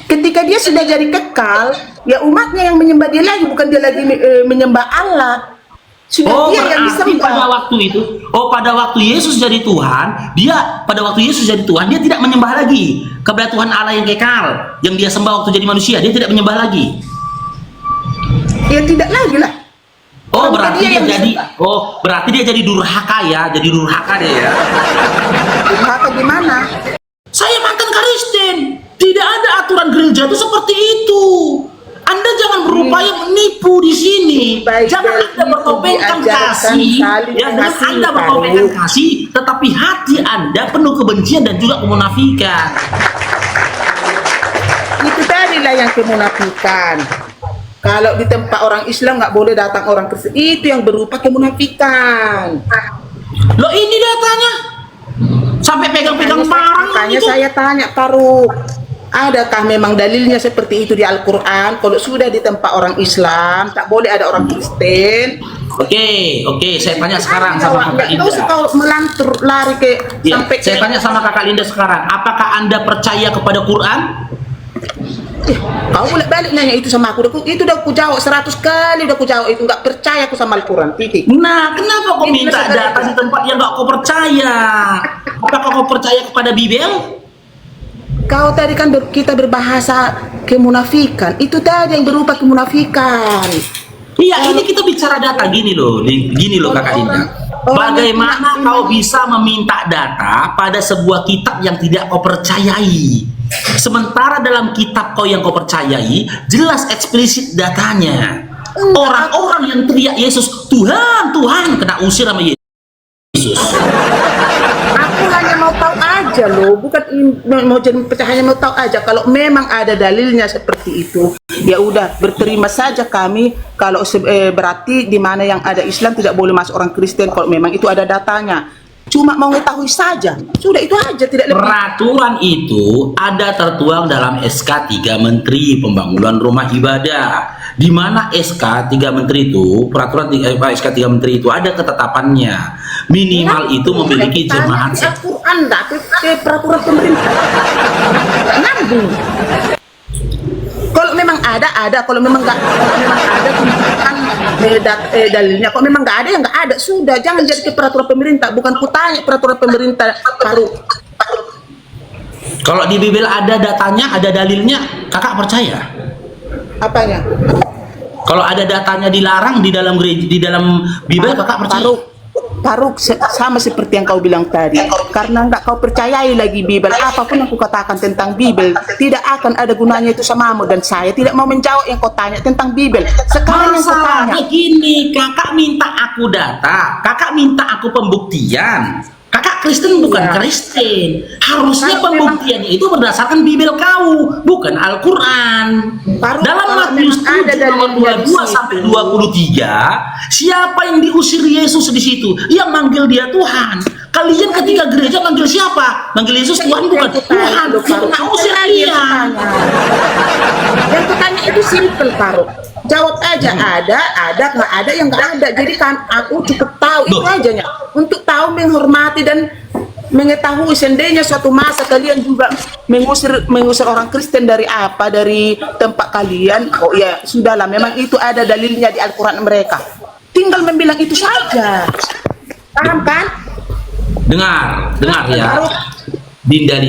Ketika dia sudah jadi kekal, ya umatnya yang menyembah dia lagi, bukan dia lagi menyembah Allah. Sudah Oh, dia yang berarti disembah. pada waktu itu, pada waktu Yesus jadi Tuhan, dia tidak menyembah lagi kepada Tuhan Allah yang kekal, yang dia sembah waktu jadi manusia, dia tidak menyembah lagi. Ya tidak lagi lah. Oh, Bukan berarti dia yang jadi, disembah. berarti dia jadi durhaka ya, jadi durhaka dia ya. Maka gimana? Saya mantan Kristen, tidak ada aturan gereja itu seperti itu. Anda jangan berupaya menipu di sini. Baik, Jangan Anda itu bertopengkan diajarkan kasih. saling Ya, dengan mengasihi, Anda bertopengkan Pak. kasih, tetapi hati Anda penuh kebencian dan juga kemunafikan. Itu tadilah yang kemunafikan. Kalau di tempat orang Islam nggak boleh datang orang Kristen, itu yang berupa kemunafikan. Loh, ini datanya sampai pegang-pegang barang Makanya itu. saya tanya Faruk, adakah memang dalilnya seperti itu di Al-Quran? Kalau sudah di tempat orang Islam, tak boleh ada orang Kristen. Oke, saya tanya sekarang sama Kakak Nggak usah Linda. kau melantur lari ke Ya, sampai saya tanya sama Kakak Linda sekarang, apakah Anda percaya kepada Quran? Kau boleh balik nanya itu sama aku. Itu udah aku jawab 100 kali, udah aku jawab itu. Nggak percaya aku sama Al-Quran, titik. Nah, kenapa kau minta data di tempat yang nggak kau percaya? Apakah kau percaya kepada Bibel? Kau tadi kan kita berbahasa kemunafikan. Itu tadi yang berupa kemunafikan. Iya, ini kita bicara data gini loh Kakak Linda. Bagaimana kau bisa meminta data pada sebuah kitab yang tidak kau percayai? Sementara dalam kitab kau yang kau percayai, jelas eksplisit datanya. Orang-orang yang teriak Yesus, Tuhan, Tuhan, kena usir sama Yesus. Aku hanya mau tahu aja loh, bukan mau jadi pecah, hanya mau tahu aja. Kalau memang ada dalilnya seperti itu, ya udah berterima saja kami. Kalau berarti di mana yang ada Islam tidak boleh masuk orang Kristen. Kalau memang itu ada datanya, cuma mau mengetahui saja. Sudah itu aja, tidak lebih. Peraturan itu ada tertuang dalam SK 3 Menteri Pembangunan Rumah Ibadah, di mana SK 3 Menteri itu, SK 3 Menteri itu ada ketetapannya. Minimal itu memiliki jemaat. Al-Quran, peraturan pemerintah. Nggak nyambung. Kalau memang ada. Kalau memang nggak, ada tunjukkan dalilnya. Kalau memang nggak ada, ya nggak ada. Sudah, jangan jadi ke peraturan pemerintah. Bukan kutanya peraturan pemerintah baru. Kalau di Bibel ada datanya, ada dalilnya, kakak percaya? Apanya? Kalau ada datanya dilarang di dalam gereja, di dalam Bibel, kakak percaya? Faruk, sama seperti yang kau bilang tadi, karena nggak kau percayai lagi Bibel. Apapun yang kau katakan tentang Bibel tidak akan ada gunanya itu samamu, dan saya tidak mau menjawab yang kau tanya tentang Bibel. Sekarang yang kau tanya, Masalahnya gini, kakak minta aku data, kakak minta aku pembuktian. Kakak Kristen bukan Iya. Kristen. Harusnya Kalau pembuktiannya itu berdasarkan Bibel kau, bukan Al-Quran. Baru Dalam kalau Matius memang ada 7 nomor dalilnya di 22 situ. sampai 23, siapa yang diusir Yesus di situ? Yang manggil dia Tuhan. Kalian ketika gereja manggil siapa? Manggil Yesus Tuhan, bukan Tuhan. Yang usir dia. Yang kutanya itu simple, Faruk. Jawab aja, ada, nggak ada, yang nggak ada. Jadi kan aku cukup tahu itu aja nya. Untuk tahu, menghormati dan mengetahui seandainya suatu masa kalian juga mengusir orang Kristen dari tempat kalian. Oh ya, sudahlah, memang itu ada dalilnya di Al-Quran mereka. Tinggal membilang itu saja. Paham kan? Dengar ya. Dinda,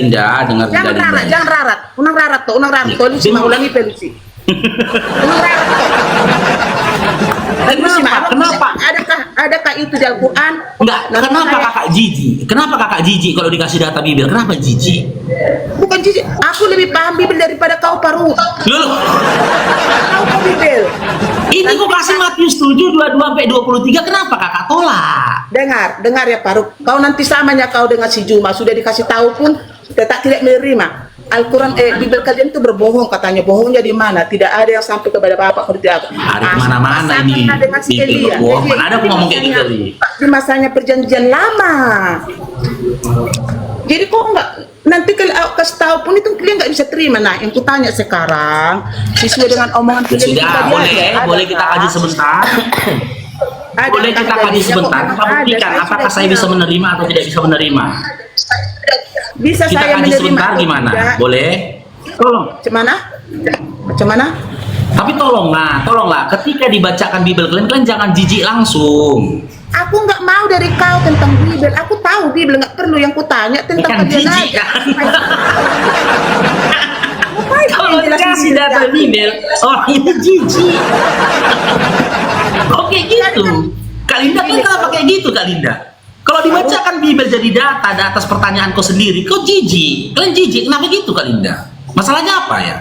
dengar Jangan Dinda. rarat, jangan rarat. Unang rarat tuh. Polisi, Dengar. ulangi polisi. Unang rarat tuh. Kenapa? Adakah itu di Al-Quran? Enggak, kenapa kakak jijik? Kenapa kakak jijik kalau dikasih data Bibel? Kenapa jijik? Bukan jijik. Aku lebih paham Bibel daripada kau, Faruk. Loh, Kau Bibel. ini kok kasih Matius 7 22 sampai 23, kenapa kakak tolak? Dengar ya, Faruk. Kau nanti samanya kau dengan si Juma sudah dikasih tahu pun tetap tidak menerima. Al-Quran, Bibel kalian itu berbohong katanya. Bohongnya di mana? Tidak ada yang sampai kepada Bapak kalau tidak. Ada kemana-mana ini. Dengan si Bibel Elia. berbohong. Jadi, Mana ada aku ngomong kayak gitu nih. Di masanya perjanjian lama. Jadi kok nggak, nanti kalau kasih tahu pun itu kalian nggak bisa terima. Nah, yang kutanya sekarang sesuai dengan omongan Ya kalian sudah, tadi boleh kita kaji sebentar. Boleh kita kaji sebentar. Kita buktikan apakah saya bisa menerima atau tidak bisa menerima. Bisa Kita saya kaji menerima sebentar atau gimana? tidak. Boleh? Tolong. Macam mana? Macam mana? Tapi tolonglah, ketika dibacakan Bible kalian jangan jijik langsung. Aku nggak mau dari kau tentang Bible. Aku tahu Bible, nggak perlu yang kutanya tentang Kan kalian jijik aja. kan? Ngapain kau Kalau yang jelasin dikasih Bible data aku? Bible, orang ini jijik. Oke gitu. Kalinda kan kenapa kayak gitu Kalinda? Kalau dibacakan Bible jadi data atas pertanyaanku sendiri, kau jijik. Kalian jijik, kenapa gitu Kalinda? Masalahnya apa ya?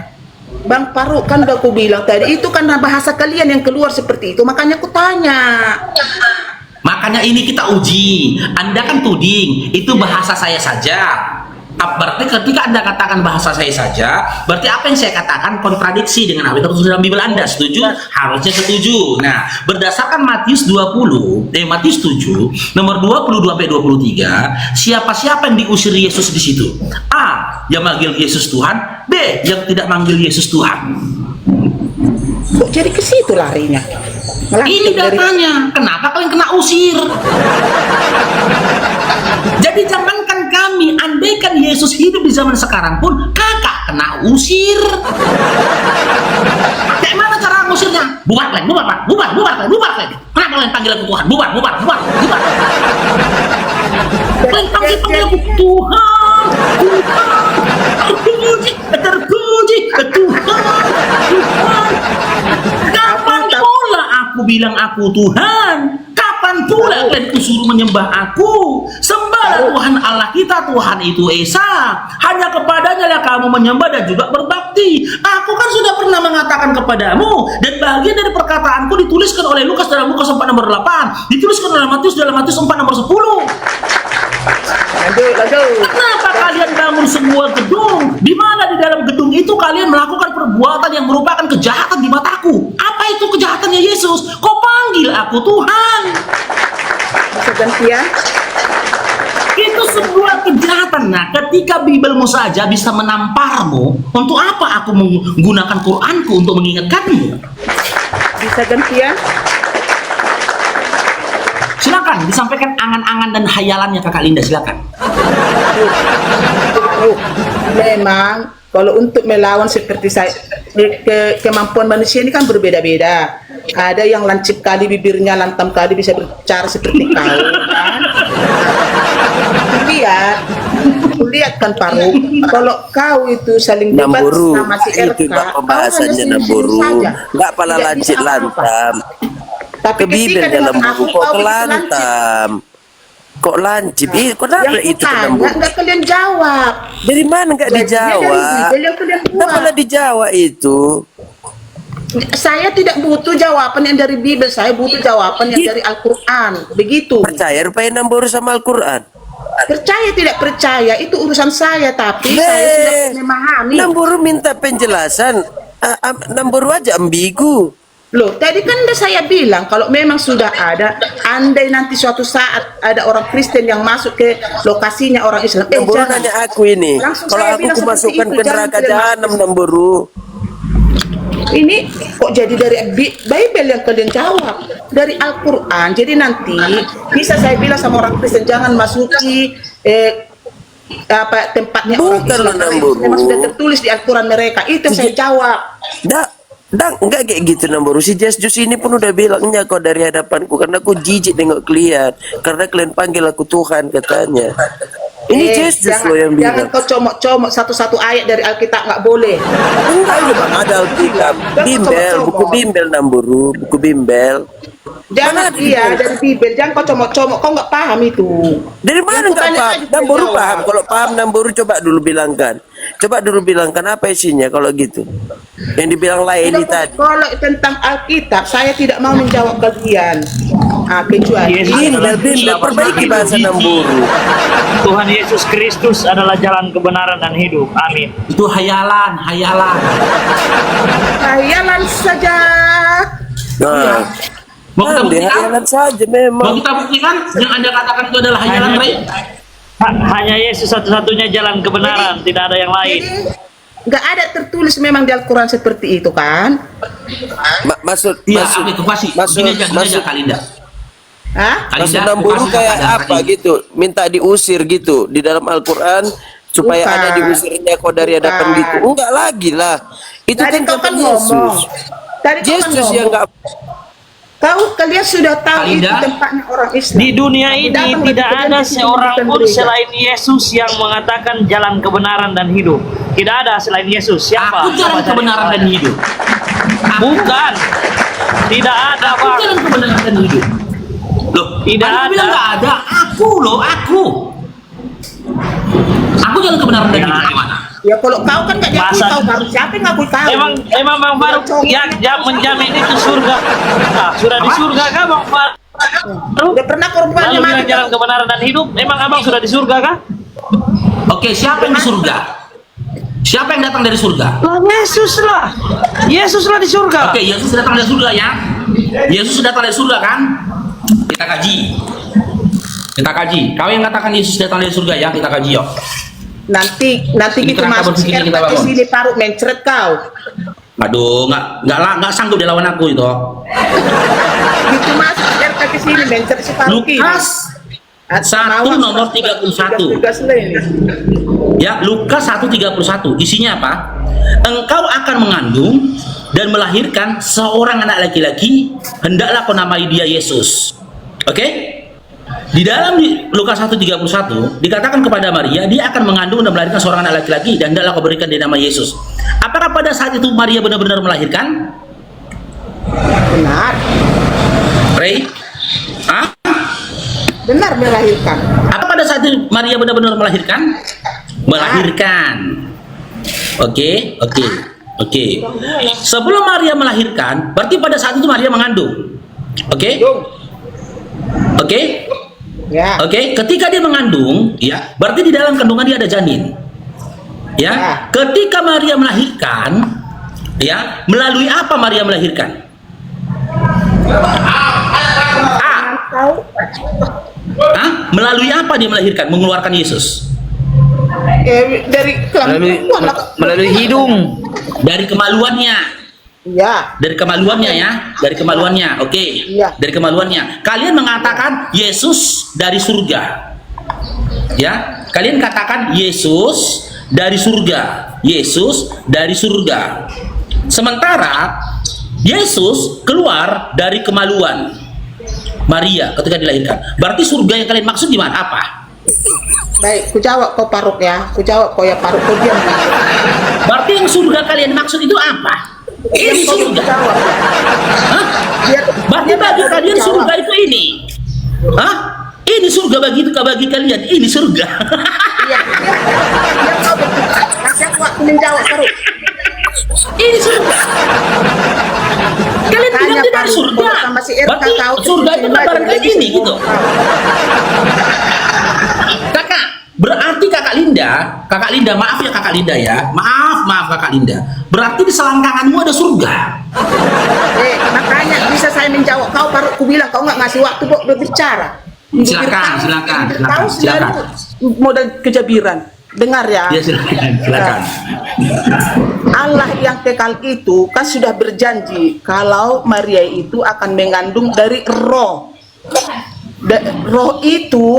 Bang Faruk, kan udah aku bilang tadi, itu karena bahasa kalian yang keluar seperti itu, makanya aku tanya. Makanya ini kita uji. Anda kan tuding, itu bahasa saya saja. Berarti ketika Anda katakan bahasa saya saja, berarti apa yang saya katakan kontradiksi dengan apa yang tertulis dalam Bible Anda. Setuju? Harusnya setuju. Nah, berdasarkan Matius 7 nomor 22-23, siapa-siapa yang diusir Yesus di situ? A, yang manggil Yesus Tuhan, B, yang tidak manggil Yesus Tuhan. Kok jadi ke situ larinya? Ini datanya. Kenapa kalian kena usir? Jadi jangankan kami, andaikan Yesus hidup di zaman sekarang pun kakak kena usir. Kayak mana cara ngusirnya? Bubar kalian. Kenapa kalian panggil aku Tuhan? Bubar. Kalian panggil aku Tuhan. Terpuji Tuhan. Kapan pula aku bilang aku Tuhan? Kapan pula kalian suruh menyembah aku? Sembahlah Tuhan Allah kita, Tuhan itu Esa. Hanya kepadanya lah kamu menyembah dan juga berbakti. Aku kan sudah pernah mengatakan kepadamu, dan bagian dari perkataanku dituliskan oleh Lukas dalam Lukas 4 nomor 8, dituliskan oleh Matius dalam Matius 4 nomor 10. Lanjut. Kenapa kalian bangun sebuah gedung di mana di dalam gedung itu kalian melakukan perbuatan yang merupakan kejahatan di mataku? Apa itu kejahatannya Yesus? Kau panggil aku Tuhan. Bisa gantian? Itu sebuah kejahatan. Nah, ketika Bibelmu saja bisa menamparmu, untuk apa aku menggunakan Quranku untuk mengingatkanmu? Bisa gantian? Silakan disampaikan angan-angan dan hayalannya Kakak Linda, silakan. Memang kalau untuk melawan seperti saya, kemampuan manusia ini kan berbeda-beda. Ada yang lancip kali bibirnya, lantam kali bisa berbicara seperti kau kan. Lihat kan Faruk, kalau kau itu saling debat Namburu, sama si RK, itu Pak kau pembahasannya hanya Namburu, saja. nggak pala Tidak lancip bisa apa-apa. lantam. Tapi Ke Bibel ketika dalam dengan buku aku, kok kau ke itu lancip. lantam. Kok lancip? Kenapa Yang itu ke kutanya Namburu? nggak kalian jawab. Dari mana nggak Jadi, dijawab? dari Bibel yang kalian buat. Kenapa nggak dijawab itu? Saya tidak butuh jawaban yang dari Bibel, saya butuh jawaban yang dari Al-Quran. Begitu. Percaya rupanya Namburu sama Al-Quran. Percaya tidak percaya itu urusan saya, tapi saya sudah memahami. Namburu minta penjelasan. Namburu aja ambigu. Loh, tadi kan udah saya bilang kalau memang sudah ada, andai nanti suatu saat ada orang Kristen yang masuk ke lokasinya orang Islam, Namburu jangan. nanya aku ini. Langsung Kalau saya aku bilang seperti kumasukkan itu, ke jangan neraka kalian jahanam masuk. Namburu. Ini kok jadi dari Bible yang kalian jawab, dari Al-Quran. Jadi nanti bisa saya bilang sama orang Kristen jangan masuki tempatnya orang Bukan Islam. Namburu. Memang sudah tertulis di Al-Quran mereka. Itu yang saya jawab. Enggak kayak gitu Namburu. Si Jus ini pun udah bilangnya kok dari hadapanku, karena aku jijik nengok kalian, karena kalian panggil aku Tuhan katanya. Ini Jus lo yang Jangan bilang. kau comok-comok satu-satu ayat dari Alkitab, nggak boleh. Enggak, Bang, ada Alkitab. Bimbel, buku bimbel Namburu, buku bimbel. Jangan dari Bibel, jangan kau comok-comok, kau nggak paham itu. Dari mana Yang nggak kutanya paham? aja Namburu jawab. paham. Kalau paham Namburu coba dulu bilangkan. Coba dulu bilangkan apa isinya kalau gitu. Yang dibilang lain tadi. Kalau tentang Alkitab, saya tidak mau menjawab bagian. Kecuali Bimbel, perbaiki bahasa Namburu. Tuhan Yesus Kristus adalah jalan kebenaran dan hidup. Amin. Itu hayalan. hayalan saja. Nah, Mau kita buktikan? hayalan saja Mau memang. kita buktikan yang Anda katakan itu adalah hayalan, Ray? Hanya Yesus satu-satunya jalan kebenaran, tidak ada yang lain. Jadi nggak ada tertulis memang di Al-Quran seperti itu kan? Maksud Iya, itu pasti. Gini aja Kalinda. Hah? Maksud Kalinda, Namburu pasti kayak ada apa ini. gitu, minta diusir gitu di dalam Al-Quran, supaya Bukan. ada diusirnya kau dari hadapan Bukan. gitu. Enggak lagi lah. Itu Tadi kau kan ngomong. Tadi kau kan Yesus yang ngomong. enggak Kalian sudah tahu itu Kalinda? tempatnya orang Islam. Di dunia ini Datang tidak lagi ada ke seorang gereja. pun selain Yesus yang mengatakan jalan kebenaran dan hidup. Tidak ada selain Yesus. Siapa? Aku jalan Siapa kebenaran dan hidup. Bukan. Tidak ada, Aku Bang. jalan kebenaran dan hidup. Loh, Tidak aku ada. bilang nggak ada. Aku. Aku jalan kebenaran dan Ya. hidup gimana? Ya kalau kau kan nggak diakui, Masa- kau baru siapa yang ngakui kau? Emang Bang Faruk yang menjamin itu surga. Ah, sudah di surga kah Bang Faruk? Udah pernah korbannya Lalu bilang mati. jalan kebenaran dan hidup. Emang Abang sudah di surga kah? Oke, siapa yang di surga? Siapa yang datang dari surga? Lah Yesus lah. Yesus lah di surga. Oke, Yesus datang dari surga ya. Yesus datang dari surga kan? Kita kaji. Kau yang katakan Yesus datang dari surga ya, kita kaji yuk. Nanti Ini gitu kerangka masuk si berpikir kita RK ke bangun. sini taruh mencret kau. Aduh, nggak sanggup dia lawan aku itu. Gitu masuk si RK ke sini mencret si Faruk. Lukas 1 nomor 31. Ya, Lukas 1:31. Isinya apa? Engkau akan mengandung dan melahirkan seorang anak laki-laki, hendaklah kau namai dia Yesus. Oke? Di dalam Lukas 1:31 dikatakan kepada Maria, dia akan mengandung dan melahirkan seorang anak laki-laki dan hendaklah kau berikan dia nama Yesus. Apakah pada saat itu Maria benar-benar melahirkan? Benar. Ray? Hah? Benar melahirkan. Apa pada saat itu Maria benar-benar melahirkan? Melahirkan. Oke. Sebelum Maria melahirkan, berarti pada saat itu Maria mengandung. Oke? Ya. Oke, ketika dia mengandung, ya, berarti di dalam kandungan dia ada janin. Ya, ketika Maria melahirkan, ya, melalui apa Maria melahirkan? Tahu? Melalui apa dia melahirkan, mengeluarkan Yesus? Dari kelamin melalui hidung. Dari kemaluannya. Ya. Dari kemaluannya, oke. Iya. Dari kemaluannya. Kalian mengatakan Yesus dari surga. Ya, kalian katakan Yesus dari surga. Yesus dari surga. Sementara Yesus keluar dari kemaluan Maria ketika dilahirkan. Berarti surga yang kalian maksud di mana? Apa? Baik, ku jawab kau Faruk ya. Ku jawab kau ya Faruk, kau diam. Berarti yang surga kalian maksud itu apa? Ini surga. Hah? Berarti bagi kalian surga itu ini. Hah? Ini surga bagi kalian. Ini surga. Iya. Kau kasih aku waktu menjawab Faruk. Ini surga. Kalian bilang Tanya, tidak Faruk, surga. kalau sama si RK Berarti kau surga itu terima gambaran aja, kayak jadi gini semua gitu. kau. Kakak, berarti kakak Linda, maaf ya kakak Linda ya. Maaf kakak Linda. Berarti di selangkanganmu ada surga. Makanya bisa saya menjawab kau Faruk, ku bilang kau nggak ngasih waktu kok berbicara. Silakan. Modal kejabiran. Dengar ya. Ya silakan. Allah yang kekal itu kan sudah berjanji kalau Maria itu akan mengandung dari roh. Roh itu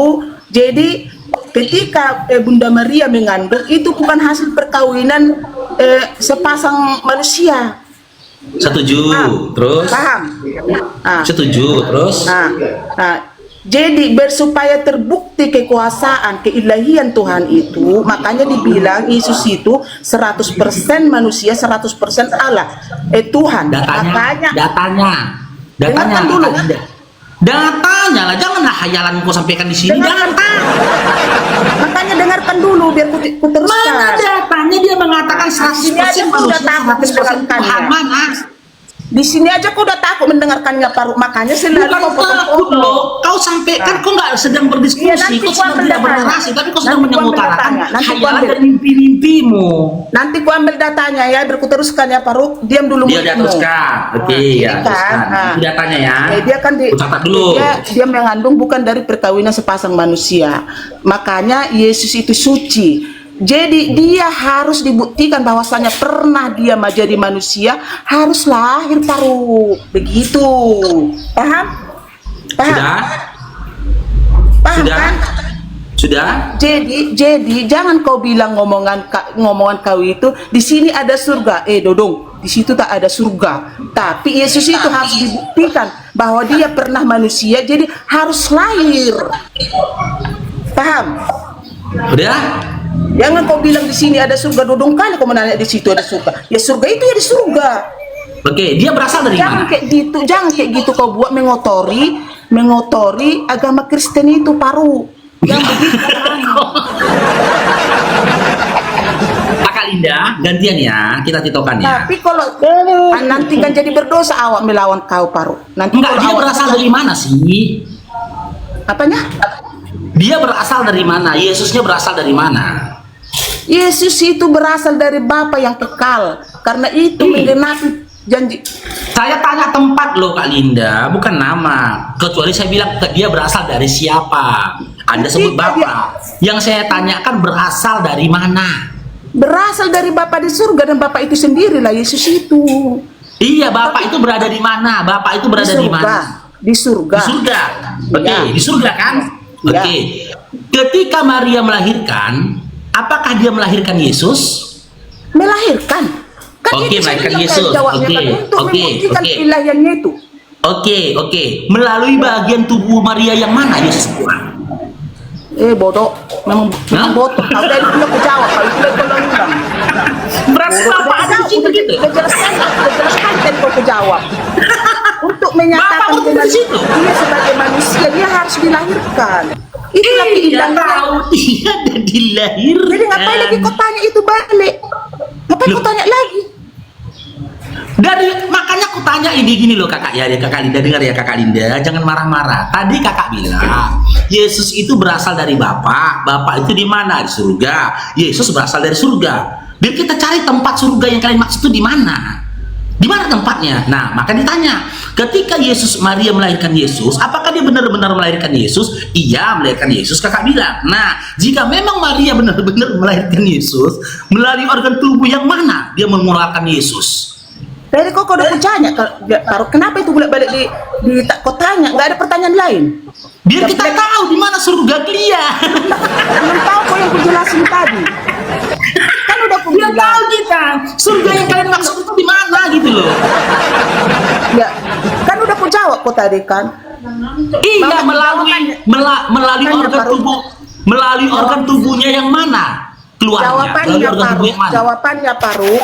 jadi ketika Bunda Maria mengandung itu bukan hasil perkawinan sepasang manusia. Setuju. Terus? Paham? Setuju. Terus? Jadi supaya terbukti kekuasaan keilahian Tuhan itu, makanya dibilang Yesus itu 100% manusia, 100% Allah. Tuhan. Datanya. Dengarkan dulu. Datanya lah, janganlah hayalan kau sampaikan di sini. Makanya dengarkan dulu biar ku teruskan. Mana datanya dia mengatakan 100% manusia, 100% Tuhan. Mana? Di sini aja kau udah takut mendengarkannya Faruk, makanya selalu Bukan kau takut loh, kau sampaikan, kau nggak sedang berdiskusi, nanti kau sedang gua tidak ambil bernarasi, tapi kau sedang Nanti gua ambil menyengutarakan datanya. Nanti gua hayalan ambil. dan mimpi-mimpimu. Nanti ku ambil datanya ya, biar ku teruskan ya Faruk. Diam dulu Dia mulutmu. teruskan, oke ya, teruskan. Itu datanya ya. Dia kan Ku catat dulu. dia mengandung bukan dari perkawinan sepasang manusia. Makanya Yesus itu suci. Jadi dia harus dibuktikan bahwasanya pernah dia menjadi manusia, harus lahir Faruk. Begitu. Paham? Sudah? Paham Sudah? kan? Sudah? Jadi jangan kau bilang ngomongan kau itu di sini ada surga. Dodong, di situ tak ada surga. Tapi Yesus itu harus dibuktikan bahwa dia pernah manusia, jadi harus lahir. Paham? Udah? Jangan kau bilang di sini ada surga, Dodong kali kau menanya di situ ada surga. Ya surga itu ya di surga. Oke, dia berasal dari Jangan mana? jangan kayak gitu kau buat mengotori agama Kristen itu paru. Yang begitu. Kakak Linda, gantian ya, kita titokan ya. Tapi kalau nanti kan jadi berdosa awak melawan kau paru. Nanti Enggak, kalau dia awak berasal dari mana sih? apanya? Dia berasal dari mana? Yesusnya berasal dari mana? Yesus itu berasal dari Bapa yang kekal. Karena itu menggenapi janji. Saya tanya tempat loh Kak Linda, bukan nama. Kecuali saya bilang dia berasal dari siapa. Anda sebut Bapak. Yang saya tanyakan berasal dari mana? Berasal dari Bapa di surga, dan Bapa itu sendirilah Yesus itu. Iya, Bapak itu berada di mana? Bapak itu berada di mana? Di surga. Di surga. Oke, Ya. di surga kan? Ya. Oke. Ketika Maria melahirkan, apakah dia melahirkan Yesus? Melahirkan. Kan Oke, itu saya melahirkan bilang Yesus. kan jawabnya Oke, kan, untuk oke, membuktikan oke. keilahiannya itu. Oke. Melalui bagian tubuh Maria yang mana Yesus keluar? Bodoh, memang Hah? bodoh. Kau dari dulu aku jawab, kalau itu kau ulang. Berarti Bapak ada di situ gitu. Udah jelaskan tadi kau jawab. Untuk menyatakan Bapak udah di situ. dia sebagai manusia, dia harus dilahirkan. Itulah Iya keindahan. tahu dia ada dilahirkan. Jadi ngapain lagi kau tanya itu balik? Ngapain Loh. kau tanya lagi? Makanya aku tanya ini gini loh kakak ya, kakak Linda dengar ya kakak Linda, jangan marah-marah. Tadi kakak bilang Yesus itu berasal dari Bapak itu di mana? Di surga. Yesus berasal dari surga. Biar kita cari tempat surga yang kalian maksud itu di mana? Di mana tempatnya? Nah, maka ditanya, ketika Maria melahirkan Yesus, apakah dia benar-benar melahirkan Yesus? Iya, melahirkan Yesus, kakak bilang. Nah, jika memang Maria benar-benar melahirkan Yesus, melalui organ tubuh yang mana dia mengeluarkan Yesus? Dari kau udah tanya, kenapa itu bolak-balik kau tanya? Nggak ada pertanyaan lain. Biar kita tahu di mana surga dia. Belum tahu kau yang kujelasin tadi. Kan udah aku Biar bilang. tahu kita surga yang kalian maksud itu di mana gitu loh. Ya, kan udah aku jawab kau tadi kan. Iya, melalui Tanya, organ Paru. tubuh, melalui organ tubuhnya yang mana keluarnya? Melalui organ tubuh yang mana? Jawabannya Paru.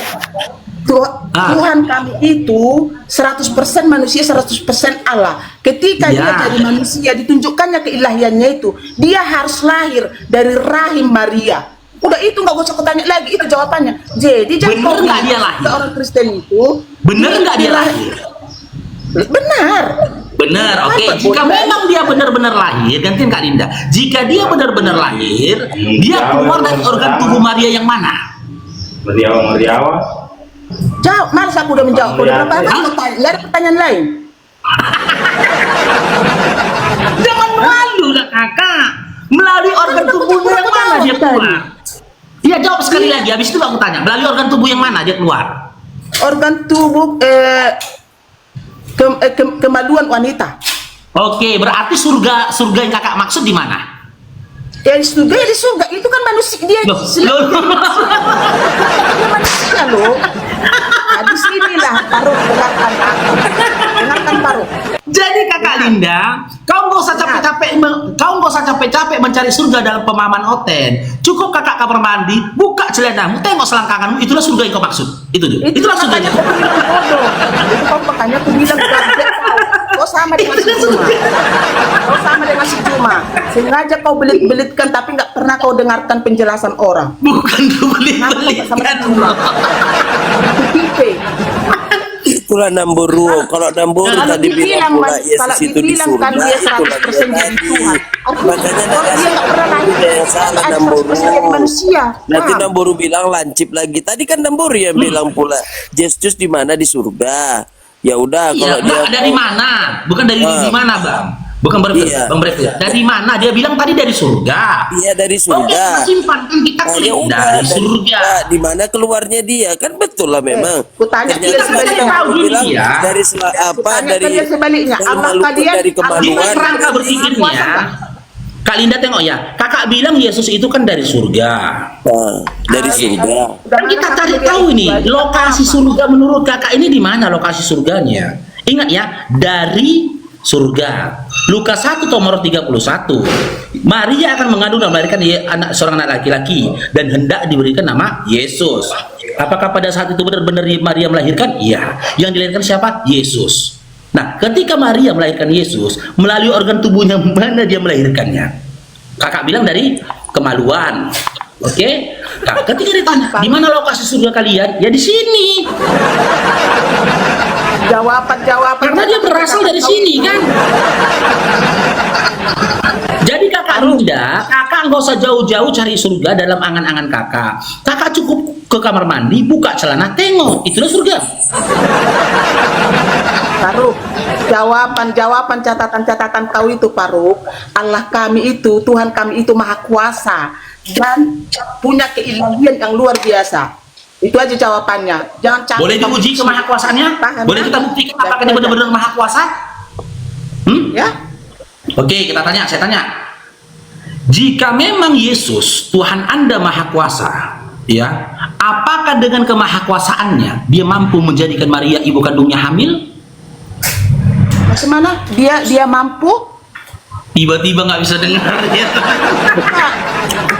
Ah. Tuhan kami itu 100% manusia, 100% Allah. Ketika dia Ya. jadi manusia, ditunjukkannya keilahiannya itu, dia harus lahir dari rahim Maria. Udah itu nggak usah kutanya lagi, itu jawabannya. Jadi jangan Bener kau nggak bilang dia lahir? ke orang Kristen itu. Bener nggak dia lahir? Benar. Benar, oke. Apa Jika boleh? memang dia benar-benar lahir, gantiin Kak Linda. Jika dia benar-benar lahir, dia keluar dari organ tubuh Maria yang mana? Meriawa. Jawab, malas aku udah menjawab. Udah berapa kali kau tanya? Nggak ada pertanyaan lain. Jangan malu lah kakak. Melalui organ tubuhnya yang mana dia keluar? Iya, jawab sekali lagi. Habis itu aku tanya, melalui organ tubuh yang mana dia keluar? Organ tubuh kemaluan wanita. Oke, berarti surga yang kakak maksud di mana? Ya di surga itu kan manusia dia. Loh, Dia manusia loh. Nah, di sinilah Paru dengarkan Paru. Jadi kakak Linda, kau nggak usah capek-capek mencari surga dalam pemahaman Oten. Cukup kakak kamar mandi, buka celanamu, tengok selangkanganmu, itulah surga yang kau maksud. Itulah surga yang makanya kau aku bilang bodoh. Itu kau makanya aku bilang gajah kau sama dengan si Juma. Kau sama dengan si Juma. Sengaja kau belit-belitkan tapi nggak pernah kau dengarkan penjelasan orang. bukan belit-belit Sama kan. si Juma. Itu tipe. Itulah Namboruo. Kalau Namboru Kalau tadi bilang pula kalau Yesus itu di dibilang surga, kan dia itulah 100% dia jadi tadi. Tuhan. Makanya Kalau dia nggak pernah lahir, ada yang salah ada Namboru. 100% jadi manusia. Nanti Paham? Namboru bilang lancip lagi. Tadi kan Namboru yang bilang pula Yesus di mana di surga. Ya udah kalau Iya, dia dari mana? Bukan dari di mana, Bang? Bukan Iya. Bang Brep. Dari mana? Dia bilang tadi dari surga. Iya dari Oke, surga. kita simpan kan kita Nah, klik ya udah dari surga. Di mana keluarnya dia kan betul lah memang. Kutanya Ternyata dia kan sebaliknya. Namboru Tahu bilang dia. dari apa Kutanya dari dia sebaliknya. dari Apa Maluku, kalian dari Gimana kemaluan. kerangka berpikirnya? Kak Linda tengok ya, kakak bilang Yesus itu kan dari surga. Nah, dari surga. Kan kita cari tahu ini lokasi surga menurut kakak ini di mana lokasi surganya? Ingat ya, dari surga. Lukas 1 nomor 31. Maria akan mengandung dan melahirkan seorang anak laki-laki dan hendak diberikan nama Yesus. Apakah pada saat itu benar-benar Maria melahirkan? Iya. Yang dilahirkan siapa? Yesus. Nah, ketika Maria melahirkan Yesus, melalui organ tubuhnya mana dia melahirkannya? Kakak bilang dari kemaluan. Oke? Nah, ketika ditanya, di mana lokasi surga kalian? Ya di sini. Jawaban Karena dia berasal dari sini kan. Jadi kakak Linda, kakak nggak usah jauh-jauh cari surga dalam angan-angan kakak. Kakak cukup ke kamar mandi, buka celana, tengok, itulah surga. Faruk, jawaban catatan kau itu Faruk, Allah kami itu, Tuhan kami itu maha kuasa dan punya keilahian yang luar biasa. Itu aja jawabannya. Jangan cari. Boleh diuji kemahakuasaannya? Boleh kita buktikan apakah dia benar-benar maha kuasa? Ya. Oke, saya tanya. Jika memang Yesus Tuhan Anda maha kuasa, ya, apakah dengan kemahakuasaannya dia mampu menjadikan Maria ibu kandungnya hamil? Bagaimana? Dia mampu? Tiba-tiba nggak bisa dengar ya.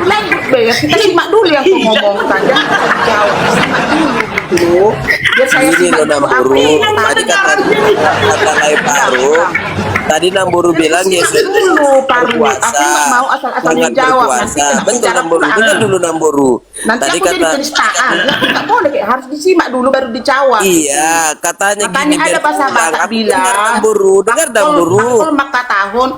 Lanjut deh ya, kita simak dulu yang kau ngomongkan. Jangan jawab, simak dulu. Biar saya Ini simak lo dulu apa Namburu, yang tadi kata lain baru. Tadi Namburu bilang Yesus dulu Pak. berkuasa, Aku nggak mau asal-asal sangat menjawab. Nanti berkuasa. kena Betul bicara Namburu, Quran. dengar dulu Namburu. Nanti Tadi aku jadi penistaan. Nggak boleh, kayak harus disimak dulu baru dijawab. iya, katanya Makanya gini. ada bahasa Batak bilang. Dengar Namburu, dengar Namburu. Akol maka tahun.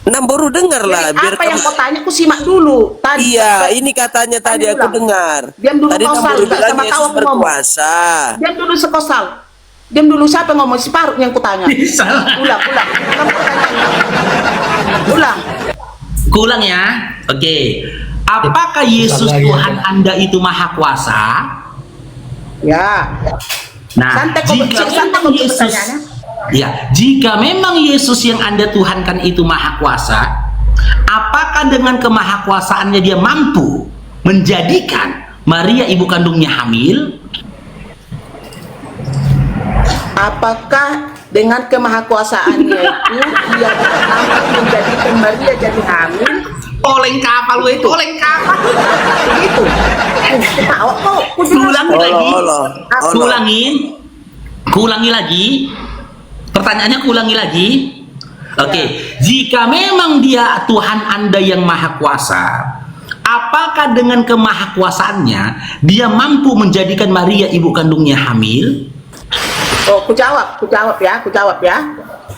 Namburu dengar lah, Jadi biar apa yang kamu. kau tanya aku simak dulu. Tadi. Iya, ini katanya tadi aku dengar. Diam dulu Tadi kau Namburu Sal, bilang sama kau Yesus aku ngomong. berkuasa. Diam dulu sekosal. Diam dulu, siapa yang ngomong? Si Faruk yang kutanya. Salah. Ulang pertanyaannya. Kulang ya. Oke. Apakah Yesus Tuhan Anda itu maha kuasa? Ya. Nah, Santai kok, jika santai memang kok Yesus, pertanyaannya. ya, jika memang Yesus yang Anda tuhankan itu maha kuasa, apakah dengan kemahakuasaannya dia mampu menjadikan Maria ibu kandungnya hamil? Apakah dengan kemahakuasaannya itu dia mampu menjadikan Maria jadi hamil? Oleng kapal gue itu, oleng kapal. Begitu. Ketawa kok. Ulangi lagi. Allah. Kuulangi lagi. Pertanyaannya kuulangi lagi. Oke, jika memang dia Tuhan Anda yang maha kuasa, apakah dengan kemahakuasaannya dia mampu menjadikan Maria ibu kandungnya hamil? Oh, ku jawab ya.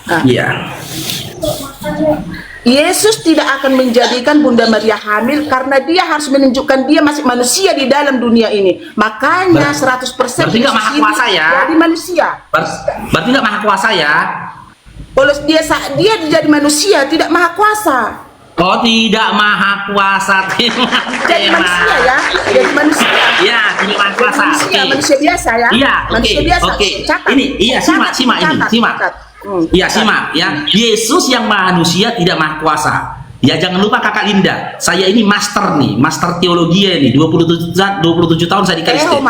Nah, Iya. Yesus tidak akan menjadikan Bunda Maria hamil karena dia harus menunjukkan dia masih manusia di dalam dunia ini. Makanya 100% berarti nggak maha Yesus kuasa ini ya? jadi manusia. Berarti nggak maha kuasa ya? Kalau dia jadi manusia tidak maha kuasa. Oh, tidak maha kuasa. Jadi manusia ya, jadi manusia. Ya, tidak maha kuasa. Oke. Manusia biasa ya. Iya, manusia biasa. oke. Catat. Ini, iya, simak ini, Catat. simak. Iya, simak ya. Yesus yang manusia tidak maha kuasa. Ya, jangan lupa Kakak Linda, saya ini master nih, master teologi ya nih, 27 tahun saya di Kristen.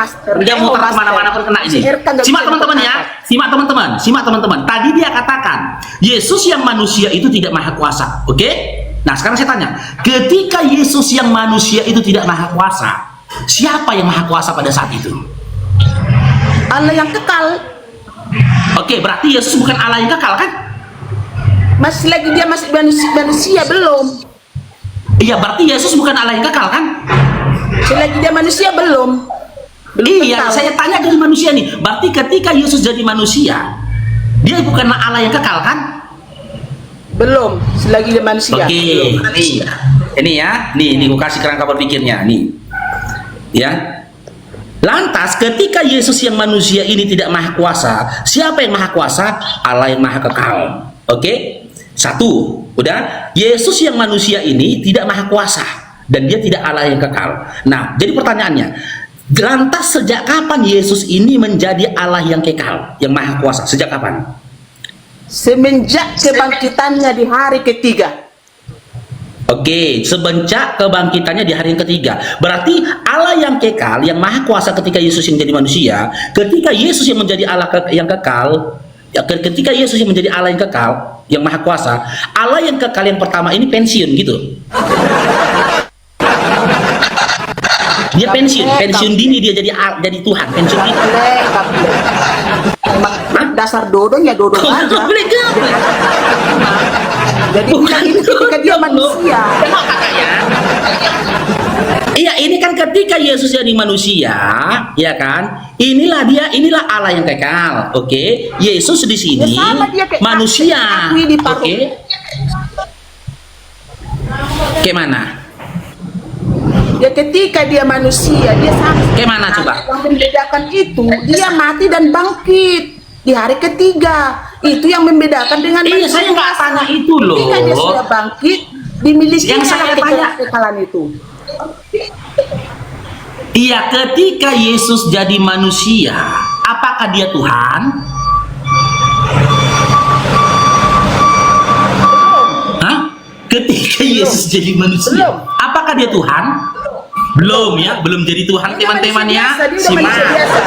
Dia muter kemana-mana pun kena ini. Simak teman-teman ya, simak teman-teman. Tadi dia katakan, Yesus yang manusia itu tidak maha kuasa, oke? Nah, sekarang saya tanya, ketika Yesus yang manusia itu tidak maha kuasa, siapa yang maha kuasa pada saat itu? Allah yang kekal. Oke, berarti Yesus bukan Allah yang kekal kan? Masih manusia belum. Iya, berarti Yesus bukan Allah yang kekal kan? Selagi dia manusia belum. Iya, kekal. saya tanya dari manusia nih. Berarti ketika Yesus jadi manusia, dia bukan Allah yang kekal kan? Belum, selagi dia manusia. Oke, Belum. ini ya, nih gue kasih kerangka berpikirnya, nih, ya. Lantas ketika Yesus yang manusia ini tidak maha kuasa, siapa yang maha kuasa? Allah yang maha kekal. Oke, satu, udah. Yesus yang manusia ini tidak maha kuasa dan dia tidak Allah yang kekal. Nah, jadi pertanyaannya, lantas sejak kapan Yesus ini menjadi Allah yang kekal, yang maha kuasa? Sejak kapan? Semenjak kebangkitannya di hari ketiga. Oke, semenjak kebangkitannya di hari yang ketiga. Berarti Allah yang kekal, yang maha kuasa ketika Yesus yang menjadi manusia, ketika Yesus yang menjadi Allah yang kekal, ya, ketika Yesus yang menjadi Allah yang kekal, yang maha kuasa, Allah yang kekal yang pertama ini pensiun gitu. Dia pensiun dini, dia jadi Tuhan, pensiun dini. Emang dasar dodonya dodo aja. Jadi bilang ini ketika dia manusia. Tengok kakak ya. Iya, ini kan ketika Yesus jadi manusia, ya kan? Inilah Allah yang kekal. Oke, Yesus di sini Ya sama dia kayak manusia. kaki di paruh. Oke. Kayak mana? Ya ketika dia manusia, dia sama. Kayak mana coba? Yang membedakan itu, dia mati dan bangkit di hari ketiga. Itu yang membedakan dengan Iya, saya nggak tanya itu loh. Ketika dia sudah bangkit, dimiliki Yang saya tanya- kekekalan itu. Iya, ketika Yesus jadi manusia, apakah dia Tuhan? Hah? Ketika Yesus jadi manusia, Belum. apakah dia Tuhan? Belum ya, belum jadi Tuhan Dia teman-temannya. manusia biasa, dia udah manusia biasa.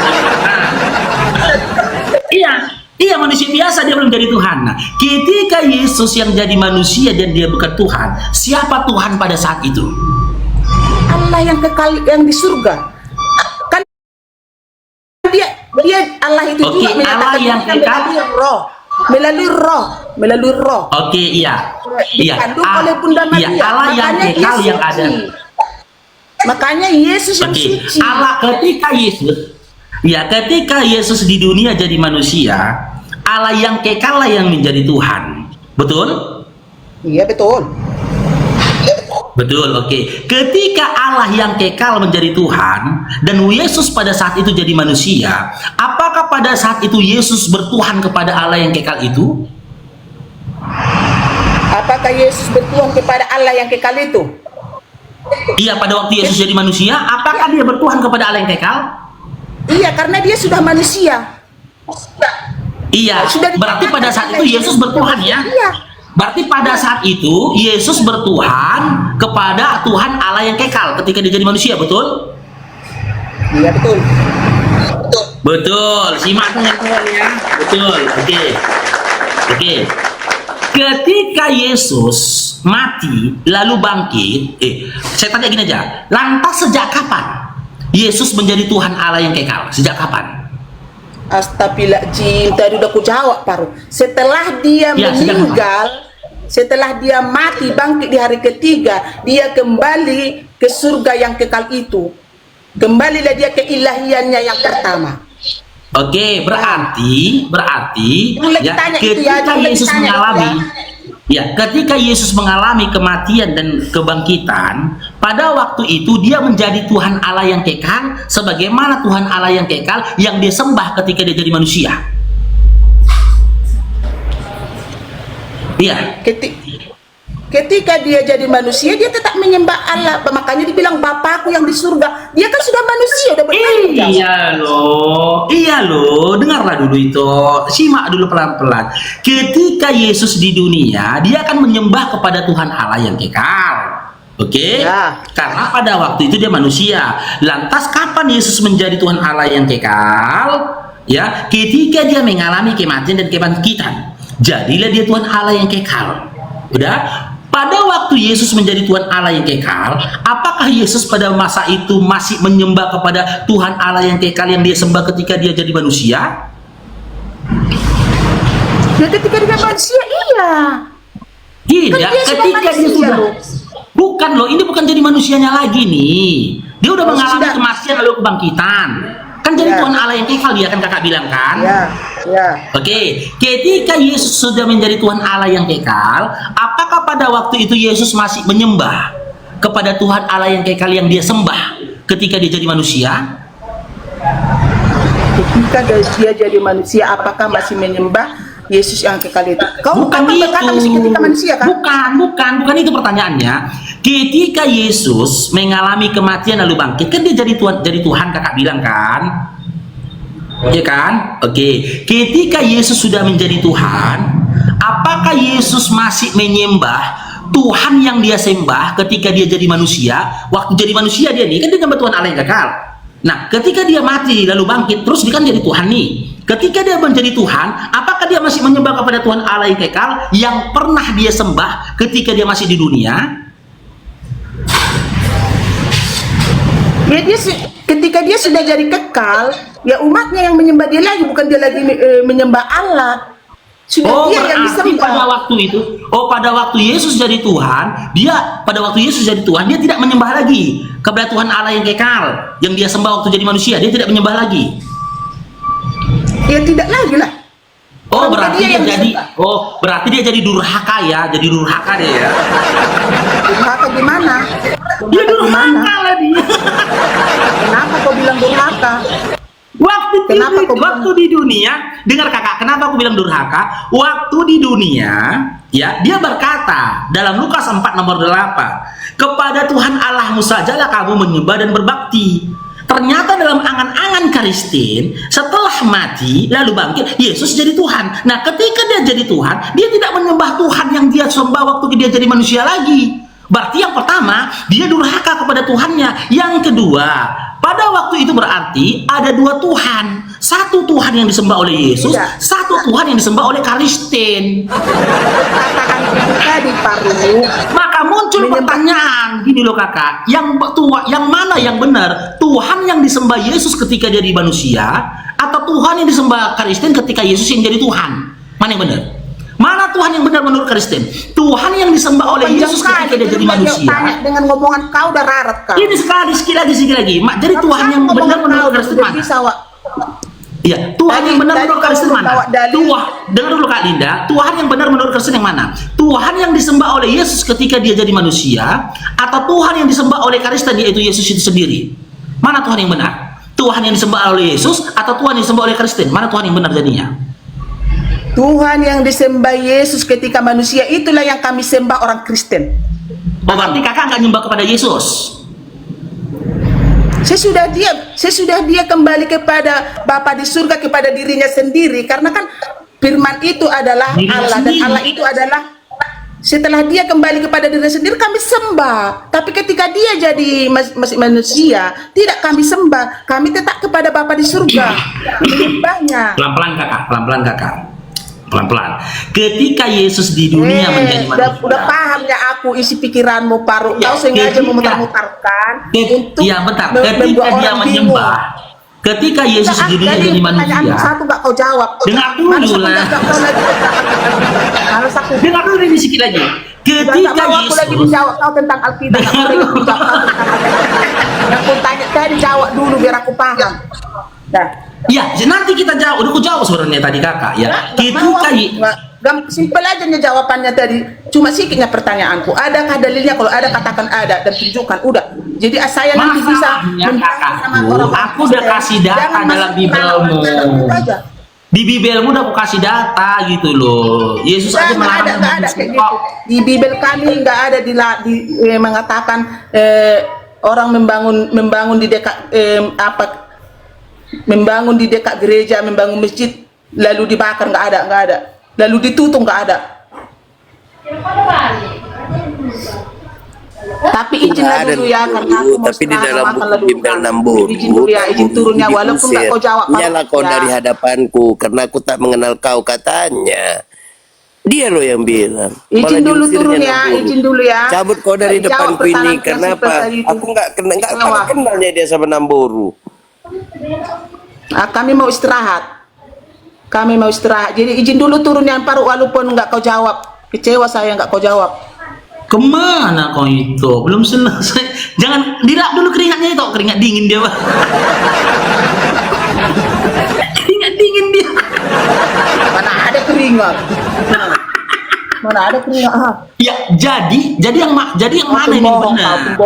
Iya manusia biasa, dia belum jadi Tuhan. Nah, ketika Yesus yang jadi manusia dan dia bukan Tuhan, siapa Tuhan pada saat itu? Allah yang kekal yang di surga. Kan dia Allah itu Oke, juga menyatakan Allah yang dirinya kekal. melalui roh. Oke, iya. Iya. Dikandung oleh Bunda Iya, Maria. Allah yang Makanya kekal Yesus yang ada. suci. Makanya Yesus yang Oke, suci. Allah ketika Yesus, ya ketika Yesus di dunia jadi manusia, Allah yang kekal lah yang menjadi Tuhan. Betul? Iya betul. Betul, oke. Ketika Allah yang kekal menjadi Tuhan dan Yesus pada saat itu jadi manusia, apakah pada saat itu Yesus bertuhan kepada Allah yang kekal itu? Apakah Yesus bertuhan kepada Allah yang kekal itu? Iya, pada waktu Yesus jadi manusia, apakah dia bertuhan kepada Allah yang kekal? Iya, karena dia sudah manusia. Iya, Sudah berarti pada saat itu Yesus bertuhan ya? Iya. Berarti pada saat itu Yesus bertuhan kepada Tuhan Allah yang kekal ketika dia jadi manusia, betul? Iya betul. Betul, simak teman-teman ya. Betul, oke. Oke. Ketika Yesus mati lalu bangkit, saya tanya gini aja. Lantas sejak kapan Yesus menjadi Tuhan Allah yang kekal? Sejak kapan? Astagfirullahaladzim, tadi udah ku jawab paru. Setelah dia Ya, meninggal, setelah dia mati bangkit di hari ketiga, dia kembali ke surga yang kekal itu. Kembalilah dia ke ilahiannya yang pertama. Oke, berarti Jangan lagi ya, tanya itu ya, ketika jangan lagi Yesus tanya mengalami itu ya, ketika Yesus mengalami kematian dan kebangkitan, pada waktu itu dia menjadi Tuhan Allah yang kekal, sebagaimana Tuhan Allah yang kekal yang dia sembah ketika dia jadi manusia. Iya. Ketika dia jadi manusia, dia tetap menyembah Allah. Makanya dibilang Bapakku yang di surga. Dia kan sudah manusia, udah bertanggung jawab. Iya loh, dengarlah dulu itu, simak dulu pelan-pelan. Ketika Yesus di dunia, dia akan menyembah kepada Tuhan Allah yang kekal. Oke? Ya. Karena pada waktu itu dia manusia. Lantas kapan Yesus menjadi Tuhan Allah yang kekal? Ya, ketika dia mengalami kematian dan kebangkitan. Jadilah dia Tuhan Allah yang kekal. Udah? Pada waktu Yesus menjadi Tuhan Allah yang kekal, apakah Yesus pada masa itu masih menyembah kepada Tuhan Allah yang kekal yang dia sembah ketika dia jadi manusia? Ya ketika dia manusia, iya. Tidak, Kan dia sudah ketika dia manusia, sudah loh. bukan loh, ini bukan jadi manusianya lagi nih. Dia udah Oh, mengalami sudah. kematian lalu kebangkitan. Kan jadi Ya. Tuhan Allah yang kekal dia kan kakak bilang kan? Ya, ya. Oke, ketika Yesus sudah menjadi Tuhan Allah yang kekal, apakah pada waktu itu Yesus masih menyembah kepada Tuhan Allah yang kekal yang dia sembah ketika dia jadi manusia? Ketika dia jadi manusia, apakah masih menyembah Yesus yang kekal itu? Kau Bukan kan berkata masih ketika manusia kan? Bukan itu pertanyaannya. Ketika Yesus mengalami kematian lalu bangkit, kan dia jadi Tuhan kakak bilang kan? Ya kan? Oke. Ketika Yesus sudah menjadi Tuhan, apakah Yesus masih menyembah Tuhan yang dia sembah ketika dia jadi manusia, waktu jadi manusia dia nih kan dia nyembah Tuhan Allah yang kekal. Nah, ketika dia mati lalu bangkit, terus dia kan jadi Tuhan nih. Ketika dia menjadi Tuhan, apakah dia masih menyembah kepada Tuhan Allah yang kekal yang pernah dia sembah ketika dia masih di dunia? Ya, ketika dia sudah jadi kekal, ya umatnya yang menyembah dia lagi, bukan dia lagi menyembah Allah. Sudah dia yang berarti disembah. pada waktu itu, pada waktu Yesus jadi Tuhan, dia tidak menyembah lagi kepada Tuhan Allah yang kekal, yang dia sembah waktu jadi manusia, dia tidak menyembah lagi. Ya tidak lagi lah. Oh, Bukan berarti dia yang jadi, disembah. berarti dia jadi durhaka ya, dia ya. Durhaka gimana? Dia Durhaka gimana? durhaka lah dia. Kenapa kau bilang durhaka? Waktu di dunia, dengar kakak, kenapa aku bilang durhaka? Waktu di dunia, ya, dia berkata dalam Lukas 4 nomor 8, kepada Tuhan Allahmu sajalah kamu menyembah dan berbakti. Ternyata dalam angan-angan Kristen, setelah mati lalu bangkit, Yesus jadi Tuhan. Nah, ketika dia jadi Tuhan, dia tidak menyembah Tuhan yang dia sembah waktu dia jadi manusia lagi. Berarti yang pertama, dia durhaka kepada Tuhannya. Yang kedua, pada waktu itu berarti ada dua Tuhan. Satu Tuhan yang disembah oleh Yesus, satu Tuhan yang disembah oleh Kristen. Katakan itu tadi, Paru. Maka muncul pertanyaan gini loh kakak, yang mana yang benar? Tuhan yang disembah Yesus ketika jadi manusia, atau Tuhan yang disembah Kristen ketika Yesus yang jadi Tuhan? Mana yang benar? Mana Tuhan yang benar menurut Kristen? Tuhan yang disembah oleh Yesus ketika dia jadi manusia. Tanya dengan ngomongan kau udah rarat kau. Ini sekali lagi. Jadi Tuhan yang benar menurut Kristen mana? Iya, Tuhan yang benar menurut Kristen mana? Dengar dulu Kak Linda, Tuhan yang benar menurut Kristen yang mana? Tuhan yang disembah oleh Yesus ketika dia jadi manusia, atau Tuhan yang disembah oleh Kristen yaitu Yesus itu sendiri? Mana Tuhan yang benar? Tuhan yang disembah oleh Yesus atau Tuhan yang disembah oleh Kristen? Mana Tuhan yang benar jadinya? Tuhan yang disembah Yesus ketika manusia itulah yang kami sembah orang Kristen. Oh, berarti kakak nggak nyembah kepada Yesus? Sesudah dia kembali kepada Bapa di surga, kepada dirinya sendiri, karena kan firman itu adalah Dirinya Allah sendiri. dan Allah itu adalah, setelah dia kembali kepada dirinya sendiri kami sembah. Tapi ketika dia jadi masih manusia, tidak kami sembah, kami tetap kepada Bapa di surga menyembahnya. Pelan-pelan kakak. Pelan-pelan. Ketika Yesus di dunia menjadi manusia. Udah paham ya aku isi pikiranmu, Paru. Ya, Kau sengaja memutar-mutarkan untuk iya bentar. Ketika dia menyembah, ketika Yesus di dunia jadi manusia. Satu gak kau jawab. Dengar dulu lah. Dengar dulu ini sedikit lagi. Ketika Yesus. Aku lagi menjawab kau tentang Alkitab. Aku tanya tadi, jawab dulu biar aku paham. Nah. Ya, nanti kita jawab. Udah aku jawab sebenarnya tadi kakak ya. Simpel aja nih jawabannya tadi. Cuma sikitnya pertanyaanku. Adakah dalilnya? Kalau ada katakan ada dan tunjukkan. Udah. Jadi saya nanti bisa aku udah kasih data dalam Bibelmu. Di Bibelmu udah aku kasih data gitu loh. Yesus aja melarang gitu. Di Bibel kami nggak ada mengatakan orang membangun di dekat membangun di dekat gereja, membangun masjid lalu dibakar, nggak ada, lalu ditutup, nggak ada. Tapi izinlah dulu ya, karena aku mau tapi di dalam makan buku lalu. Bimbel Nambur Izin dulu ya, izin turunnya walaupun nggak kau jawab. nyala kau dari hadapanku karena aku tak mengenal kau, katanya dia loh yang bilang. Izin Malah dulu diusirnya turun ya, Nambur. izin dulu ya. Cabut kau dari Jawab depanku ini. pertanyaan Kenapa? prinsipal Aku nggak kenalnya dia sama Namboru. Kami mau istirahat. Jadi izin dulu turun yang Paru, walaupun nggak kau jawab. Kecewa saya nggak kau jawab. Kemana kau itu? Belum selesai. Jangan dilap dulu keringatnya itu. Keringat dingin dia, Pak. Keringat dingin dia. Mana ada keringat? Mana ada keringat? Ya, jadi yang mana ini benar?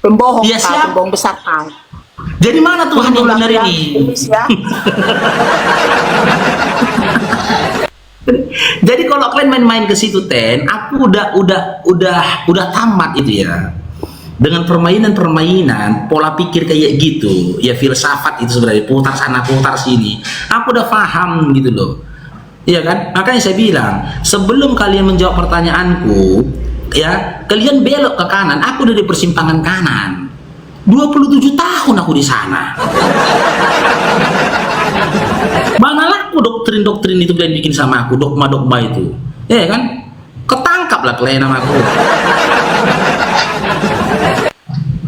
Pembohong, Ya, siapa? pembohong besar kau. Jadi mana Tuhan yang benar ini? Ya. Jadi kalau kalian main-main ke situ aku udah tamat itu ya. Dengan permainan pola pikir kayak gitu, ya filsafat itu sebenarnya putar sana putar sini. Aku udah paham gitu loh. Iya kan? Makanya saya bilang, sebelum kalian menjawab pertanyaanku, ya, kalian belok ke kanan, aku udah di persimpangan kanan. 27 tahun aku di sana. Mana laku doktrin-doktrin itu kalian bikin sama aku, dogma-dogma itu. Ya kan? Ketangkap lah kalian sama aku.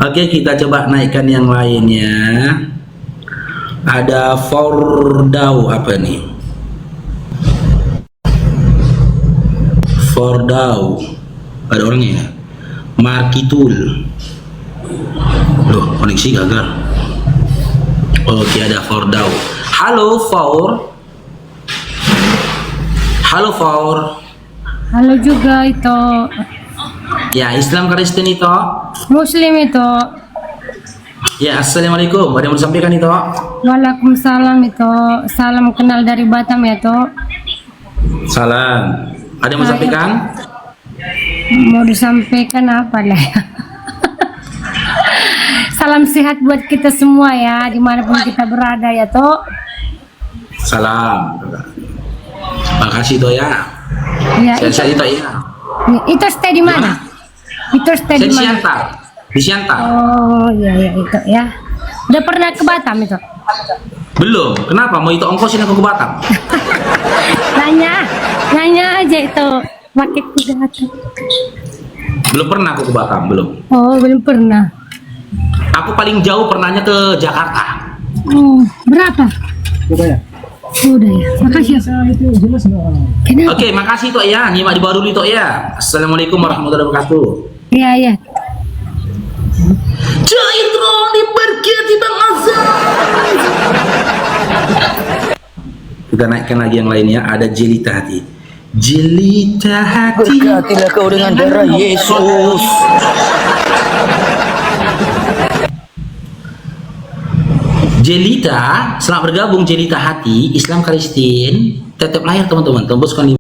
Oke, kita coba naikkan yang lainnya. Ada Fordau apa nih? Fordau. Ada orangnya ya? Markitul. Loh, koneksi gagal. Oke, ada Fordau. Halo Faur. Halo Faur. Halo juga itu Ya, Islam Kristen itu. Muslim itu. Ya, Assalamualaikum. Ada yang mau disampaikan itu? Waalaikumsalam itu. Salam kenal dari Batam ya toh. Salam. Ada yang mau disampaikan? Mau disampaikan apa lah ya? Salam sehat buat kita semua ya, dimanapun kita berada ya toh. Salam. Makasih toh ya. Ya Saya itu, itu ya. itu stay di mana? Itu stay Saya di di mana? Siantar. Di Siantar. Oh iya itu ya. Udah pernah ke Batam itu? Belum. Kenapa? Mau itu ongkosin aku ke Batam? Nanya aja itu. Pakai kuda tuh. Belum pernah aku ke Batam, belum. Oh belum pernah. Aku paling jauh pernahnya ke Jakarta. Oh berapa? Udah ya. Makasih. Kenapa? Oke, makasih toh ya. Nyimak di bawah dulu toh ya. Assalamualaikum warahmatullahi wabarakatuh. Iya iya. Jaironi berkati Bang Azam. Kita naikkan lagi yang lainnya. Ada Jelita Hati. Jelita Hati. Berkatilah kau dengan darah Yesus. Jelita, selamat bergabung Jelita Hati, Islam Kristen, tetap lahir teman-teman, tembuskan